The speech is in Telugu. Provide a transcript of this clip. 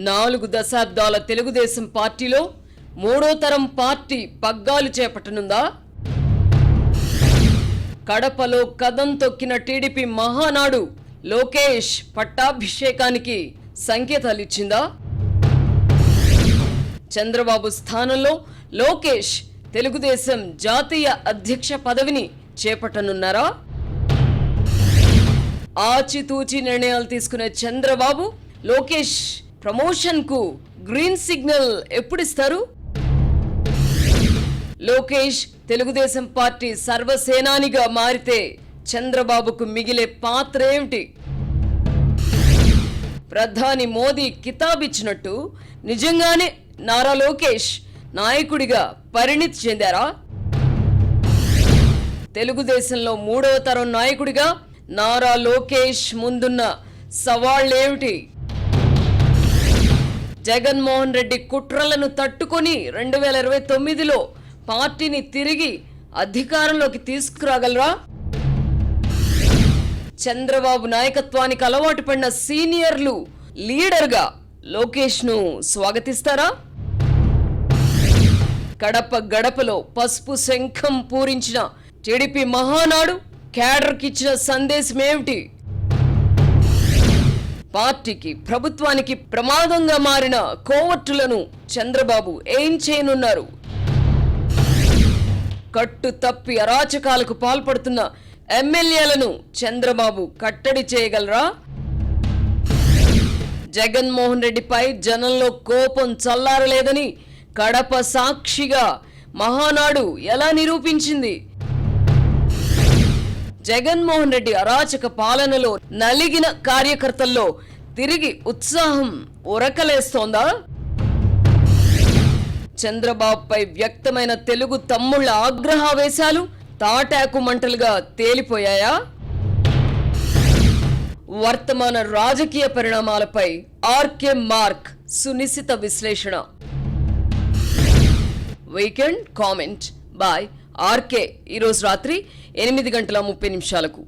4 దశాబ్దాల తెలుగుదేశం పార్టీలో మూడో తరం పార్టీ పగ్గాలు చేపట్టనుందా? కడపలో కదం తొక్కిన టీడీపీ మహానాడు లోకేష్ పట్టాభిషేకానికి సంకేతాలిచ్చిందా? చంద్రబాబు స్థానంలో లోకేష్ తెలుగుదేశం జాతీయ అధ్యక్ష పదవిని చేపట్టనున్నారా? ఆచితూచి నిర్ణయాలు తీసుకునే చంద్రబాబు లోకేష్ ప్రమోషన్ కు గ్రీన్ సిగ్నల్ ఎప్పుడిస్తారు? లోకేష్ తెలుగుదేశం పార్టీ సర్వసేనానిగా మారితే చంద్రబాబుకు మిగిలే పాత్ర ఏమిటి? ప్రధాని మోదీ కితాబిచ్చినట్టు నిజంగానే నారా లోకేష్ నాయకుడిగా పరిణితి చెందారా? తెలుగుదేశంలో మూడవ తరం నాయకుడిగా నారా లోకేష్ ముందున్న సవాళ్లేమిటి? జగన్మోహన్ రెడ్డి కుట్రలను తట్టుకొని 2029లో పార్టీని తిరిగి అధికారంలోకి తీసుకురాగలరా? చంద్రబాబు నాయకత్వానికి అలవాటు పడిన సీనియర్లు లీడర్గా లోకేష్ ను స్వాగతిస్తారా? కడప గడపలో పసుపు శంఖం పూరించిన టీడీపీ మహానాడు క్యాడర్కిచ్చిన సందేశం ఏమిటి? పార్టీకి ప్రభుత్వానికి ప్రమాదంగా మారిన కోవర్టులను చంద్రబాబు ఏం చేయనున్నారు? కట్టు తప్పి అరాచకాలకు పాల్పడుతున్న ఎమ్మెల్యేలను చంద్రబాబు కట్టడి చేయగలరా? జగన్మోహన్ రెడ్డిపై జనంలో కోపం చల్లారలేదని కడప సాక్షిగా మహానాడు ఎలా నిరూపించింది? జగన్మోహన్ రెడ్డి అరాచక పాలనలో నలిగిన కార్యకర్తల్లో తిరిగి ఉత్సాహం ఉరకలేస్తోందా? చంద్రబాబుపై వ్యక్తమైన తెలుగు తమ్ముళ్ల ఆగ్రహావేశాలు తాటాకు మంటలుగా తేలిపోయాయా? వర్తమాన రాజకీయ పరిణామాలపై ఆర్కే మార్క్ సునిశిత విశ్లేషణ. వీకెండ్ కామెంట్ బై ఆర్కే ఈరోజు రాత్రి 8:30 గంటలకు